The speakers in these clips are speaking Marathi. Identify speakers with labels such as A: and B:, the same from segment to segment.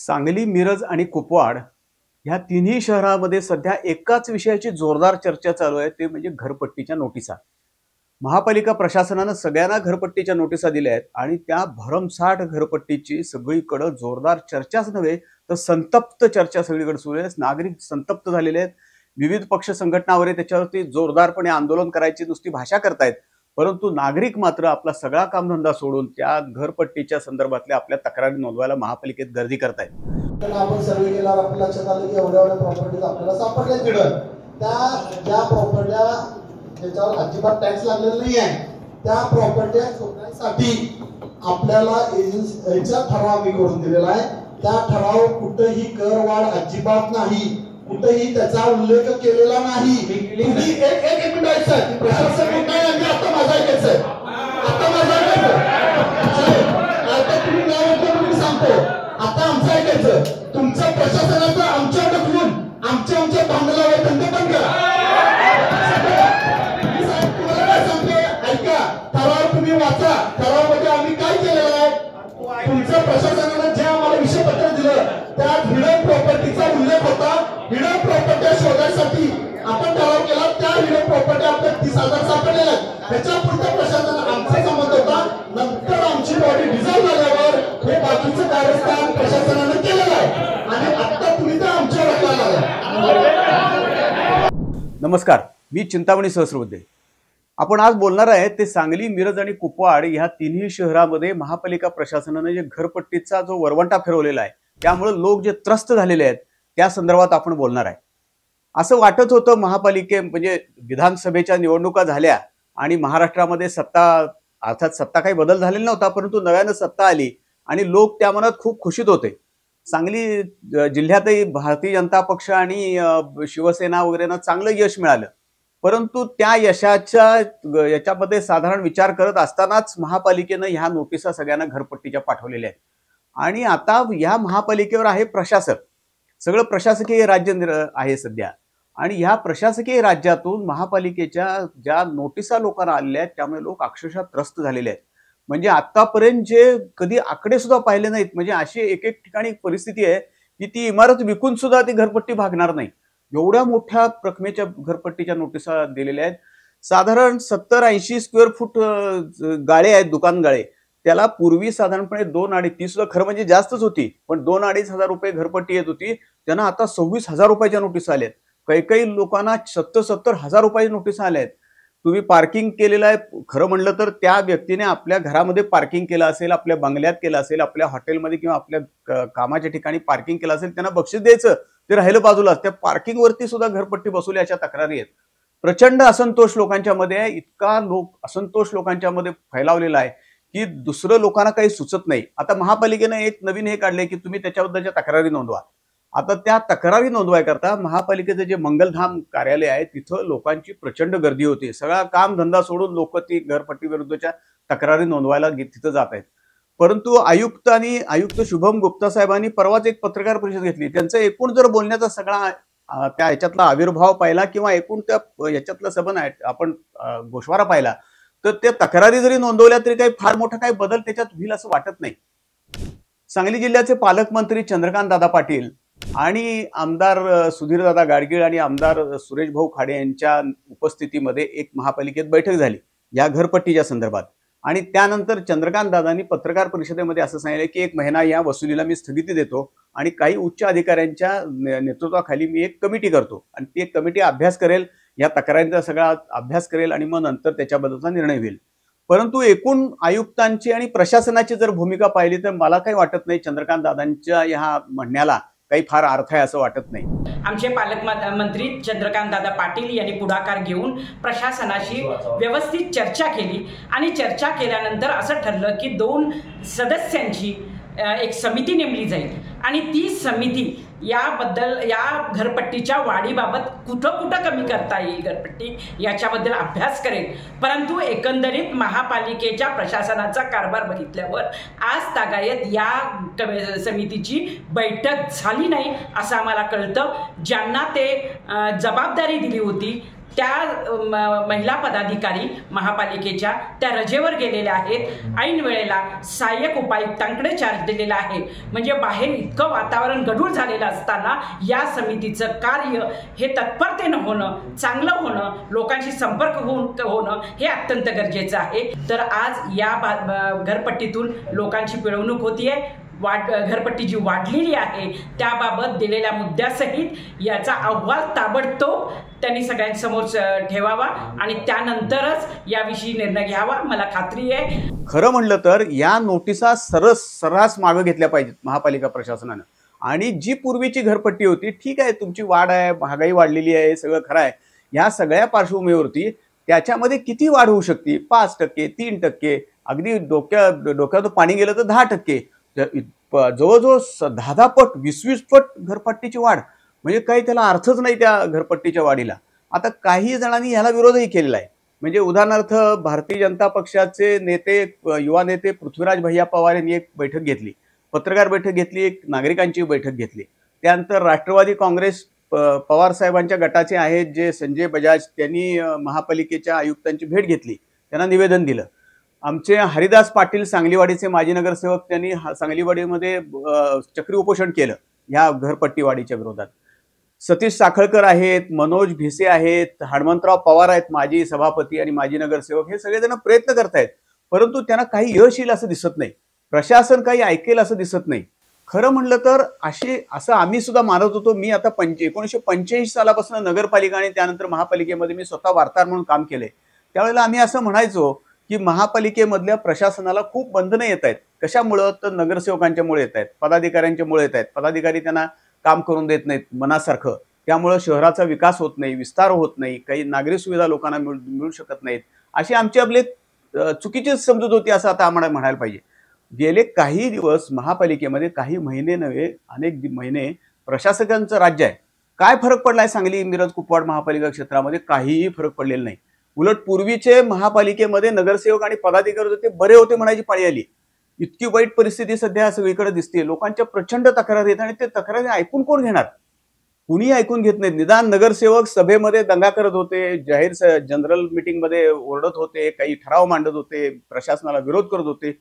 A: सांगली, मिरज आणि कुपवाड ह्या तिन्ही शहरामध्ये सध्या एकाच विषयाची जोरदार चर्चा चालू आहे, ते म्हणजे घरपट्टीच्या नोटिसा. महापालिका प्रशासनानं सगळ्यांना घरपट्टीच्या नोटिसा दिल्या आहेत आणि त्या भरमसाठ घरपट्टीची सगळीकडे जोरदार चर्चाच नव्हे तर संतप्त चर्चा सगळीकडे सुरू आहे. नागरिक संतप्त झालेले आहेत. विविध पक्ष संघटनावर त्याच्यावरती जोरदारपणे आंदोलन करायची नुसती भाषा करतायत, परंतु नागरिक मात्र आपला सगळा कामधंदा सोडून त्या घरपट्टीच्या संदर्भातल्या आपल्या तक्रारी नोंदवायला महापालिकेत गर्दी करतायत.
B: तर आपण सर्वे केल्यावर आपल्या लक्षात आलं की एवढ्या प्रॉपर्टीज आपल्याला सापडल्या तिथं. त्या ज्या प्रॉपर्ट्या ज्याच्यावर अजिबात टॅक्स लागलेला नाही आहे त्या प्रॉपर्ट्या शोधण्यासाठी आपल्याला एजन्सीचा ठराव आम्ही करून दिलेला आहे. त्या ठराव कुठेही कर वाढ अजिबात नाही, कुठेही त्याचा उल्लेख केलेला नाही. तुम्ही एक मिनिट ऐकायचं, प्रशासन कुठे आहे आता माझा ऐकायचं, आता माझा ऐकायचं, आता तुम्ही काय म्हणतो मी सांगतो, आता आमचं ऐकायचं. तुमचं प्रशासनाचं आमच्या ढकलून आमच्या भांडणाला बंद पण करा. तुम्हाला काय सांगते ऐका, ठराव तुम्ही वाचा. ठरावामध्ये आम्ही काय केलेलं आहे, तुमच्या प्रशासनानं जे आम्हाला विषयपत्र दिलं त्यात हिडन प्रॉपर्टीचा उल्लेख होता. हिडन प्रॉपर्टी शोधायसाठी आपण ठराव केला, त्या हिडन प्रॉपर्टी आपल्या 30,000 सापडलेल्या आहेत. त्याच्या पुढच्या प्रशासनानं आमचा संबंध होता. नंतर आमची बॉडी डिझॉल्व झाल्यावर हे बाकीचं कारस्थान प्रशासनानं केलेलं आहे आणि आता तुम्ही तर आमच्यावर
A: नमस्कार, मी चिंतामणी सहस्रबुद्धे. आपण आज बोलणार आहे ते सांगली, मिरज आणि कुपवाड ह्या तिन्ही शहरामध्ये महापालिका प्रशासनाने जे घरपट्टीचा जो वरवंटा फिरवलेला आहे त्यामुळे लोक जे त्रस्त झालेले आहेत त्या संदर्भात आपण बोलणार आहे. असं वाटत होतं महापालिके म्हणजे विधानसभेच्या निवडणुका झाल्या आणि महाराष्ट्रामध्ये अर्थात सत्ता काही बदल झालेला नव्हता, परंतु नव्यानं सत्ता आली आणि लोक त्या मनात खूप खुशीत होते. सांगली जिल्ह्यातही भारतीय जनता पक्ष आणि शिवसेना वगैरेंना चांगलं यश मिळालं, परंतु त्या याच्यामध्ये साधारण विचार करत असतानाच महापालिकेनं ह्या नोटिसा सगळ्यांना घरपट्टीच्या पाठवलेल्या आहेत. आणि आता ह्या महापालिकेवर आहे प्रशासक, सगळं प्रशासकीय राज्य आहे सध्या. आणि ह्या प्रशासकीय राज्यातून महापालिकेच्या ज्या नोटिसा लोकांना आलेल्या आहेत त्यामुळे लोक अक्षरशः त्रस्त झालेले आहेत. म्हणजे आतापर्यंत जे कधी आकडे सुद्धा पाहिले नाहीत. म्हणजे अशी एक ठिकाणी परिस्थिती आहे की ती इमारत विकून सुद्धा ती घरपट्टी भागणार नाही, एवढ्या मोठ्या रकमेच्या घरपट्टीच्या नोटिसा दिलेल्या आहेत. साधारण 70-80 स्क्वेअर फूट गाळे आहेत, दुकान गाळे. त्याला पूर्वी साधारणपणे 2-2.5 ती सुद्धा खरं म्हणजे जास्तच होती, पण 2-2.5 हजार रुपये घरपट्टी येत होती. त्यांना आता 26,000 रुपयाच्या नोटिसा आल्या आहेत. काही लोकांना 70-70 हजार रुपयाची नोटिसा आल्या आहेत. तुम्ही पार्किंग केलेलं आहे, खरं म्हणलं तर त्या व्यक्तीने आपल्या घरामध्ये पार्किंग केलं असेल, आपल्या बंगल्यात केलं असेल, आपल्या हॉटेलमध्ये किंवा आपल्या कामाच्या ठिकाणी पार्किंग केलं असेल, त्यांना बक्षीस द्यायचं, ते राहिलं बाजूला. त्या पार्किंगवरती सुद्धा घरपट्टी बसवली अशा तक्रारी आहेत. प्रचंड असंतोष लोकांच्या मध्ये आहे. इतका असंतोष लोकांच्या मध्ये फैलावलेला आहे की दुसरं लोकांना काही सुचत नाही. आता महापालिकेनं एक नवीन हे काढले की तुम्ही त्याच्याबद्दलच्या तक्रारी नोंदवा. आता त्या तक्रारी नोंदवायकरता महापालिकेचं जे मंगलधाम कार्यालय आहे तिथं लोकांची प्रचंड गर्दी होती. सगळा कामधंदा सोडून लोक ती घरपट्टी विरुद्धच्या तक्रारी नोंदवायला तिथं जात आहेत. परंतु आयुक्त शुभम गुप्ता साहेबांनी परवाच एक पत्रकार परिषद घेतली. त्यांचं एकूण जर बोलण्याचा सगळा त्या ह्याच्यातला आविर्भाव पाहिला किंवा एकूण त्या ह्याच्यातलं सबन आहे आपण गोषवारा पाहिला तर त्या तक्रारी जरी नोंदवल्या तरी काही फार मोठा काही बदल त्याच्यात होईल असं वाटत नाही. सांगली जिल्ह्याचे पालकमंत्री चंद्रकांत दादा पाटील आणि आमदार सुधीरदादा गाडगीळ आणि आमदार सुरेश भाऊ खाडे यांच्या उपस्थितीमध्ये एक महापालिकेत बैठक झाली या घरपट्टीच्या संदर्भात. आणि त्यानंतर चंद्रकांत दादांनी पत्रकार परिषदेमध्ये असं सांगितलं की 1 महिना या वसुलीला मी स्थगिती देतो आणि काही उच्च अधिकाऱ्यांच्या नेतृत्वाखाली मी एक कमिटी करतो आणि ती एक कमिटी अभ्यास करेल, या तक्रारींचा सगळा अभ्यास करेल आणि मग नंतर त्याच्याबद्दलचा निर्णय होईल. परंतु एकूण आयुक्तांची आणि प्रशासनाची जर भूमिका पाहिली तर मला काही वाटत नाही चंद्रकांत दादांच्या ह्या म्हणण्याला काही फार अर्थ आहे असं वाटत नाही.
C: आमचे पालकमंत्री चंद्रकांत दादा पाटील यांनी पुढाकार घेऊन प्रशासनाशी व्यवस्थित चर्चा केली आणि चर्चा केल्यानंतर असं ठरलं की 2 सदस्यांची एक समिती नेमली जाईल आणि ती समिती याबद्दल या घरपट्टीच्या वाढीबाबत कुठं कमी करता येईल घरपट्टी याच्याबद्दल अभ्यास करेल. परंतु एकंदरीत महापालिकेच्या प्रशासनाचा कारभार बघितल्यावर आज तागायत या समितीची बैठक झाली नाही असं आम्हाला कळतं. ज्यांना ते जबाबदारी दिली होती त्या महिला पदाधिकारी महापालिकेच्या त्या रजेवर गेलेल्या आहेत। ऐन वेळेला सहाय्यक उपायुक्तांकडे चार्ज दिलेला आहे। म्हणजे बाहेर इतकं वातावरण गढूळ झालेलं असताना या समितीचं कार्य हे तत्परतेनं होणं, चांगलं होणं, लोकांशी संपर्क होणं हे अत्यंत गरजेचं आहे। तर आज या घरपट्टीतून लोकांची पिळवणूक होतीये, घरपट्टी जी वाढलेली आहे त्याबाबत दिलेल्या मुद्द्यासहित याचा अहवाल ताबडतोब त्यांनी सगळ्यांसमोर ठेवावा आणि त्यानंतरच याविषयी निर्णय घ्यावा। मला खात्री आहे।
A: खरं म्हणलं तर या नोटिसा सर्रास मागे घेतल्या पाहिजेत महापालिका प्रशासनानं। आणि जी पूर्वीची घरपट्टी होती, ठीक आहे, तुमची वाढ आहे, महागाई वाढलेली आहे, सगळं खरं आहे, या सगळ्या पार्श्वभूमीवरती त्याच्यामध्ये किती वाढ होऊ शकते? 5%, 3%, अगदी डोक्यात पाणी गेलं तर 10%, जवळजवळ 10 पट 20 पट घरपट्टीची वाढ, म्हणजे काही त्याला अर्थच नाही त्या घरपट्टीच्या वाढीला। आता काही जणांनी याला विरोधही केलेला आहे। म्हणजे उदाहरणार्थ भारतीय जनता पक्षाचे नेते, युवा नेते पृथ्वीराज भैया पवार यांनी एक बैठक घेतली, पत्रकार बैठक घेतली, एक नागरिकांची बैठक घेतली। त्यानंतर राष्ट्रवादी काँग्रेस पवार साहेबांच्या गटाचे आहेत जे संजय बजाज, त्यांनी महापालिकेच्या आयुक्तांची भेट घेतली, त्यांना निवेदन दिलं। आमचे हरिदास पाटील सांगलीवाडीचे माजी नगरसेवक, त्यांनी सांगलीवाडीमध्ये चक्री उपोषण केलं ह्या घरपट्टी वाढीच्या विरोधात। सतीश साखळकर आहेत, मनोज भिसे आहेत, हनुमंतराव पवार आहेत, माजी सभापती आणि माजी नगरसेवक, हे सगळेजण प्रयत्न करतायत, परंतु त्यांना काही यश येईल असं दिसत नाही, प्रशासन काही ऐकेल असं दिसत नाही। खरं म्हणलं तर असं आम्ही सुद्धा मानत होतो। मी आता 1985 सालापासून नगरपालिका आणि त्यानंतर महापालिकेमध्ये मी स्वतः वार्ताहर म्हणून काम केले। त्यावेळेला आम्ही असं म्हणायचो की महापालिकेमधल्या प्रशासनाला खूप बंधनं येत आहेत। कशामुळं? तर नगरसेवकांच्यामुळे येत आहेत, पदाधिकाऱ्यांच्यामुळे येत आहेत। पदाधिकारी त्यांना काम करून देत नाहीत मनासारखं, त्यामुळं शहराचा विकास होत नाही, विस्तार होत नाही, काही नागरी सुविधा लोकांना मिळू शकत नाहीत, अशी आमची आपली चुकीची समजूत होती असं आता आम्हाला म्हणायला पाहिजे। गेले काही दिवस महापालिकेमध्ये, काही महिने नव्हे अनेक महिने प्रशासकांचं राज्य आहे। काय फरक पडलाय सांगली मिरज कुपवाड महापालिका क्षेत्रामध्ये? काहीही फरक पडलेला नाही। उलट पूर्वीचे महापालिकेमध्ये नगरसेवक आणि पदाधिकारी होते, बरे होते म्हणायची पाळी आली। इतकी वाईट परिस्थिती सध्या सगळीकडे दिसते। लोकांच्या प्रचंड तक्रारी आहेत आणि ते तक्रारी ऐकून कोण घेणार? कुणी ऐकून घेत नाहीत। निदान नगरसेवक सभेमध्ये दंगा करत होते, जाहीर जनरल मीटिंगमध्ये ओरडत होते, काही ठराव मांडत होते, प्रशासनाला विरोध करत होते,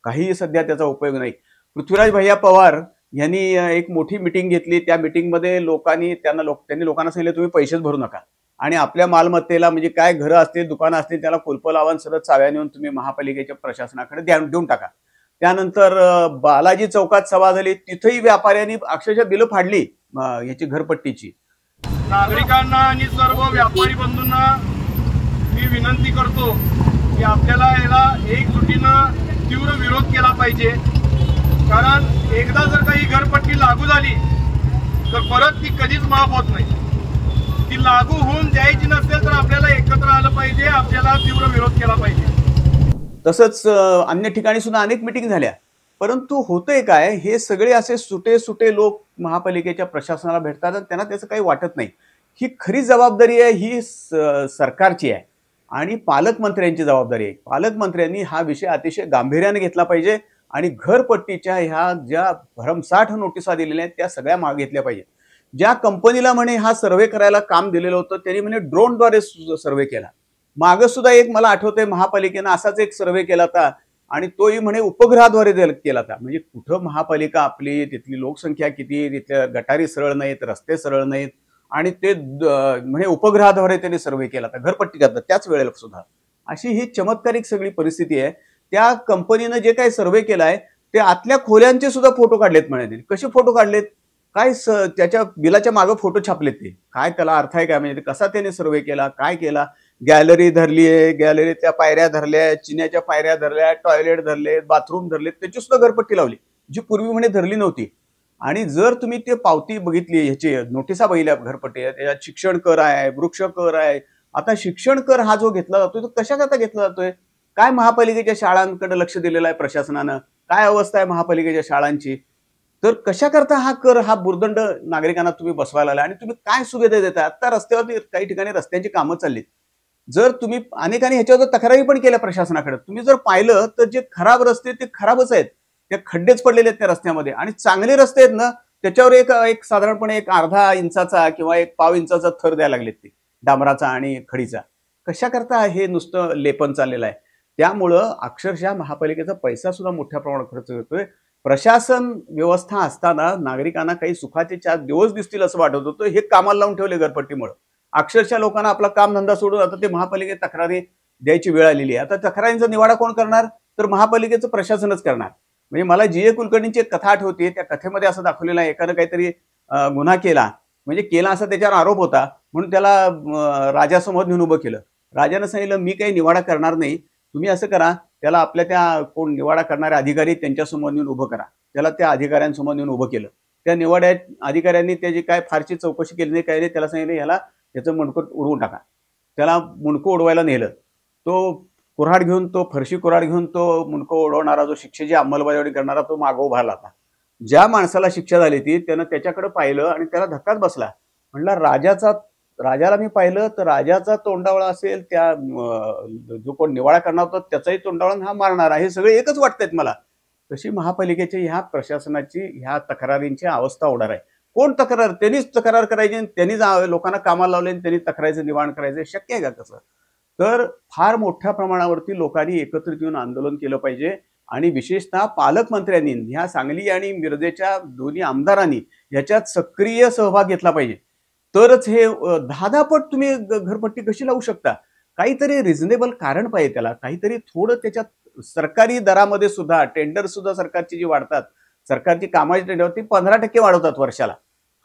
A: काही सध्या त्याचा उपयोग नाही। पृथ्वीराज भैया पवार यांनी एक मोठी मीटिंग घेतली, त्या मीटिंगमध्ये त्यांनी लोकांना सांगितलं तुम्ही पैसेच भरू नका आणि आपल्या मालमत्तेला, म्हणजे काय घरं असतील, दुकानं असतील, त्याला कुलपं लावा, सरळ चाव्या नेऊन तुम्ही महापालिकेच्या प्रशासनाकडे देऊन टाका। त्यानंतर बालाजी चौकात सभा झाली, तिथेही व्यापाऱ्यांनी अक्षरशः बिलं फाडली याची घरपट्टीची।
D: नागरिकांना आणि सर्व व्यापारी बंधूंना मी विनंती करतो की आपल्याला याला एकजुटीनं तीव्र विरोध केला पाहिजे, कारण एकदा जर काही घरपट्टी लागू झाली तर परत ती कधीच माफ होत नाही। ती लागू होऊन द्यायची नसेल तर आपल्याला एकत्र आलं पाहिजे, आपल्याला तीव्र विरोध केला पाहिजे।
A: तसंच अन्य ठिकाणी सुद्धा अनेक मीटिंग झाल्या, परंतु होतंय काय, हे सगळे असे सुटे लोक महापालिकेच्या प्रशासनाला भेटतात आणि त्यांना त्याचं काही वाटत नाही। ही खरी जबाबदारी आहे, ही सरकारची आहे आणि पालकमंत्र्यांची जबाबदारी आहे। पालकमंत्र्यांनी हा विषय अतिशय गांभीर्याने घेतला पाहिजे आणि घरपट्टीच्या ह्या ज्या भरमसाठ नोटिसा दिलेल्या आहेत त्या सगळ्या मागे घेतल्या पाहिजे। ज्या कंपनीला म्हणे हा सर्वे करायला काम दिलेलं होतं त्यांनी म्हणे ड्रोनद्वारे सर्वे केला। मागं सुद्धा एक मला आठवतंय महापालिकेनं असाच एक सर्वे केला होता आणि तोही म्हणे उपग्रहाद्वारे केला होता। म्हणजे कुठं महापालिका आपली, तिथली लोकसंख्या किती, तिथल्या गटारी सरळ नाहीत, रस्ते सरळ नाहीत आणि ते म्हणजे उपग्रहाद्वारे त्यांनी सर्वे केला होता घरपट्टी करतात त्याच वेळेला सुद्धा। अशी ही चमत्कारिक सगळी परिस्थिती आहे। त्या कंपनीनं जे काही सर्वे केलाय ते आतल्या खोल्यांचे सुद्धा फोटो काढलेत म्हणे। कसे फोटो काढलेत, काय त्याच्या बिलाच्या मागे फोटो छापलेत, ते काय त्याला अर्थ आहे काय? म्हणजे कसा त्याने सर्वे केला, काय केला? गॅलरी धरली आहे, गॅलरीच्या पायऱ्या धरल्या, चिन्याच्या पायऱ्या धरल्या, टॉयलेट धरले, बाथरूम धरले, त्याची सुद्धा घरपट्टी लावली जी पूर्वी म्हणे धरली नव्हती। आणि जर तुम्ही ते पावती बघितली, ह्याची नोटिसा बघितल्या घरपट्टी, त्याच्यात शिक्षण कर आहे, वृक्ष कर आहे। आता शिक्षण कर हा जो घेतला जातोय तो कशाकरता घेतला जातोय? काय महापालिकेच्या शाळांकडे लक्ष दिलेलं आहे प्रशासनानं? काय अवस्था आहे महापालिकेच्या शाळांची? तर कशाकरता हा कर, हा बुरदंड नागरिकांना तुम्ही बसवायला आला आणि तुम्ही काय सुविधा देताय? आता रस्त्यावरती काही ठिकाणी रस्त्यांची कामं चाललीत, जर तुम्ही अनेकांनी ह्याच्यावर तक्रारी पण केल्या प्रशासनाकडे, तुम्ही जर पाहिलं तर जे खराब रस्ते ते खराबच आहेत, ते खड्डेच पडलेले आहेत त्या रस्त्यामध्ये आणि चांगले रस्ते आहेत ना त्याच्यावर एक साधारणपणे एक अर्धा इंचाचा किंवा एक पाव इंचाचा थर द्यायला लागलेत ते, डांबराचा आणि खडीचा. कशा करता हे नुसतं लेपन चाललेलं आहे. त्यामुळं अक्षरशः महापालिकेचा पैसा सुद्धा मोठ्या प्रमाणात खर्च होतोय. प्रशासन व्यवस्था असताना नागरिकांना काही सुखाचे 4 दिवस दिसतील असं वाटत होतं. हे कामाला लावून ठेवले घरपट्टीमुळे. अक्षरशः लोकांना आपला कामधंदा सोडून आता ते महापालिकेत तक्रारी द्यायची वेळ आलेली आहे. आता तक्रारींचा निवाडा कोण करणार? तर महापालिकेचं प्रशासनच करणार. म्हणजे मला जी.ए. कुलकर्णीची एक कथा आठवते. त्या कथेमध्ये असं दाखवलेलं आहे, एकानं काहीतरी गुन्हा केला, म्हणजे केला असा त्याच्यावर आरोप होता, म्हणून त्याला राजासमोर नेऊन उभं केलं. राजानं सांगितलं, मी काही निवाडा करणार नाही, तुम्ही असं करा, त्याला आपल्या त्या कोण निवाडा करणारे अधिकारी त्यांच्यासमोर नेऊन उभं करा. त्याला त्या अधिकाऱ्यांसमोर नेऊन उभं केलं. त्या निवाड्या अधिकाऱ्यांनी त्याची काय फारशी चौकशी केली नाही, काही नाही. त्याला सांगितलं, ह्याला त्याचं मुंडकं उडवून टाका. त्याला मुंडकं उडवायला नेलं. तो कुऱ्हाड घेऊन, तो फरशी कुऱ्हाड घेऊन तो मुंडकं उडवणारा, जो शिक्षेची अंमलबजावणी करणारा, तो मागं उभारला होता. ज्या माणसाला शिक्षा झाली ती त्यानं त्याच्याकडे पाहिलं आणि त्याला धक्काच बसला. म्हणला, राजाला मी पाहिलं तर राजाचा तोंडावळा असेल, त्या जो कोण निवाडा करणार होता त्याचाही तोंडावळा, हा मारणारा, हे सगळे एकच वाटतायत मला. तशी महापालिकेची ह्या प्रशासनाची ह्या तक्रारींची अवस्था होणार आहे. कोण तक्रार? त्यांनीच तक्रार करायची, त्यांनीच लोकांना कामाला लावले, त्यांनी तक्रारीचं निवारण करायचं. शक्य आहे का कसं? तर फार मोठ्या प्रमाणावरती लोकांनी एकत्रित येऊन आंदोलन केलं पाहिजे. आणि विशेषतः पालकमंत्र्यांनी, ह्या सांगली आणि मिरजेच्या दोन्ही आमदारांनी याच्यात सक्रिय सहभाग घेतला पाहिजे. तरच हे 10 पट तुम्ही घरपट्टी कशी लावू शकता? काहीतरी रिझनेबल कारण पाहिजे त्याला, काहीतरी थोडं त्याच्यात सरकारी दरामध्ये सुद्धा, टेंडर सुद्धा सरकारची जी वाढतात, सरकारची कामाची टेंडर ती 15% वाढवतात वर्षाला.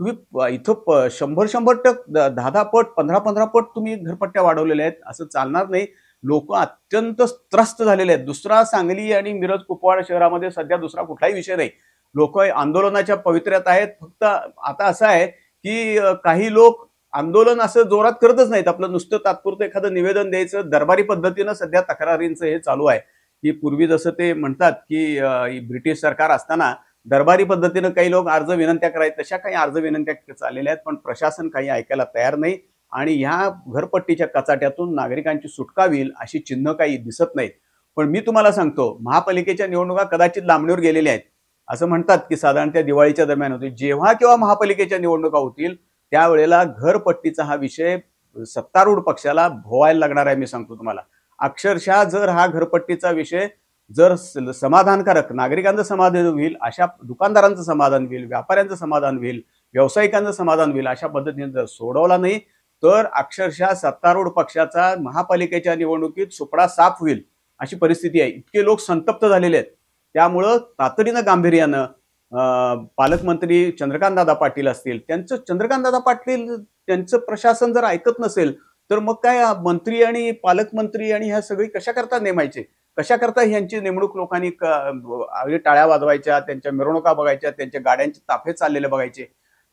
A: तुम्ही इथं 100% 10 पट 15 पट तुम्ही घरपट्ट्या वाढवलेल्या आहेत, असं चालणार नाही. लोक अत्यंत त्रस्त झालेले आहेत. दुसरा सांगली आणि मिरज कुपवाड शहरामध्ये सध्या दुसरा कुठलाही विषय नाही. लोक आंदोलनाच्या पवित्र्यात आहेत. फक्त आता असं आहे की काही लोक आंदोलन असं जोरात करतच नाहीत, आपलं नुसतं तात्पुरतं एखादं निवेदन द्यायचं. दरबारी पद्धतीनं सध्या तक्रारींचं हे चालू आहे की पूर्वी जसं ते म्हणतात की ब्रिटिश सरकार असताना दरबारी पद्धतीनं काही लोक अर्ज विनंत्या करायचे, तशा काही अर्ज विनंत्या चाललेल्या आहेत. पण प्रशासन काही ऐकायला तयार नाही आणि ह्या घरपट्टीच्या कचाट्यातून नागरिकांची सुटका होईल अशी चिन्ह काही दिसत नाहीत. पण मी तुम्हाला सांगतो, महापालिकेच्या निवडणुका कदाचित लांबणीवर गेलेल्या आहेत. असं म्हणतात की साधारणतः दिवाळीच्या दरम्यान होतील. जेव्हा केव्हा महापालिकेच्या निवडणुका होतील त्यावेळेला घरपट्टीचा हा विषय सत्तारूढ पक्षाला भोवायला लागणार आहे. मी सांगतो तुम्हाला, अक्षरशः जर हा घरपट्टीचा विषय जर समाधानकारक, नागरिकांचं समाधान होईल, अशा दुकानदारांचं समाधान होईल, व्यापाऱ्यांचं समाधान होईल, व्यावसायिकांचं समाधान होईल, अशा पद्धतीने जर सोडवला नाही तर अक्षरशः सत्तारूढ पक्षाचा महापालिकेच्या निवडणुकीत सुपडा साफ होईल अशी परिस्थिती आहे. इतके लोक संतप्त झालेले आहेत. त्यामुळं तातडीनं गांभीर्यानं पालकमंत्री चंद्रकांतदादा पाटील असतील, चंद्रकांतदादा पाटील त्यांचं प्रशासन जर ऐकत नसेल तर मग काय मंत्री आणि पालकमंत्री आणि ह्या सगळी कशा करता नेमायचे? कशा करता ह्यांची नेमणूक लोकांनी टाळ्या वाजवायच्या, त्यांच्या मिरवणुका बघायच्या, त्यांच्या गाड्यांचे ताफे चाललेले बघायचे?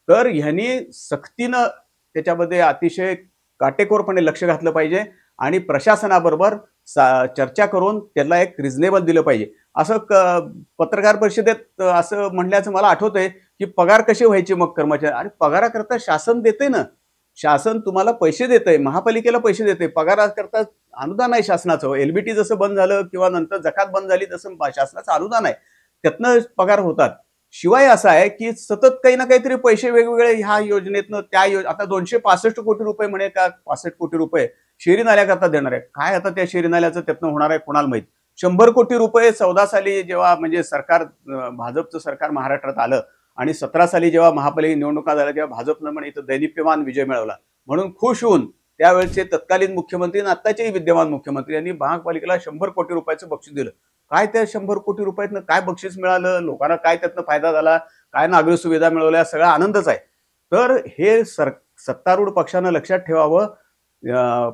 A: तर ह्यांनी सक्तीनं त्याच्यामध्ये अतिशय काटेकोरपणे लक्ष घातलं पाहिजे आणि प्रशासनाबरोबर चर्चा करून त्याला एक रिझनेबल दिलं पाहिजे. असं पत्रकार परिषदेत असं म्हणल्याचं मला आठवतंय की पगार कसे व्हायचे मग कर्मचारी? आणि पगाराकरता शासन देते ना, शासन तुम्हाला पैसे देतंय, महापालिकेला पैसे देते, पगाराकरता अनुदान आहे शासनाचं. एलबीटी जसं बंद झालं किंवा नंतर जकात बंद झाली तसं शासनाचं अनुदान आहे, त्यातनं पगार होतात. शिवाय असं आहे की सतत काही ना काहीतरी पैसे वेगवेगळे ह्या योजनेतनं त्या आता 265 कोटी रुपये म्हणे का 65 कोटी रुपये शेरी नाल्याकरता देणार आहे. काय आता त्या शेरी नाल्याचं त्यातनं होणार आहे कोणाला माहित. 100 कोटी रुपये 14 साली जेव्हा म्हणजे सरकार, भाजपचं सरकार महाराष्ट्रात आलं आणि 17 साली जेव्हा महापालिका निवडणुका झाल्या तेव्हा भाजपनं म्हणे इथं दैदिप्यमान विजय मिळवला म्हणून खुश होऊन त्यावेळेचे तत्कालीन मुख्यमंत्री आणि आत्ताचेही विद्यमान मुख्यमंत्री यांनी महापालिकेला 100 कोटी रुपयाचं बक्षीस दिलं. काय त्या 100 कोटी रुपयातनं काय बक्षीस मिळालं, लोकांना काय त्यातनं फायदा झाला, काय नागरी सुविधा मिळवल्या, सगळा आनंदच आहे. तर हे सत्तारूढ पक्षानं लक्षात ठेवावं.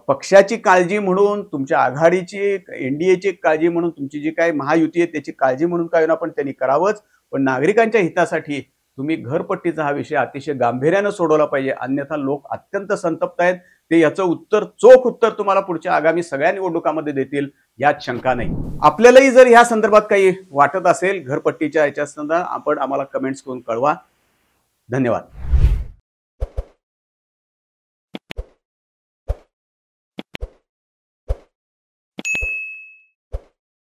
A: पक्षाची काळजी म्हणून, तुमच्या आघाडीची एनडीएची काळजी म्हणून, तुमची जी काय महायुती आहे त्याची काळजी म्हणून काय ना पण त्यांनी करावंच. पण नागरिकांच्या हितासाठी तुम्ही घरपट्टीचा हा विषय अतिशय गांभीर्यानं सोडवला पाहिजे. अन्यथा लोक अत्यंत संतप्त आहेत. ते याचं उत्तर, चोख उत्तर तुम्हाला पुढच्या आगामी सगळ्या निवडणुकांमध्ये देतील यात शंका नाही. आपल्यालाही जर ह्या संदर्भात काही वाटत असेल घरपट्टीच्या याच्या संदर्भात आपण आम्हाला कमेंट्स करून कळवा. धन्यवाद.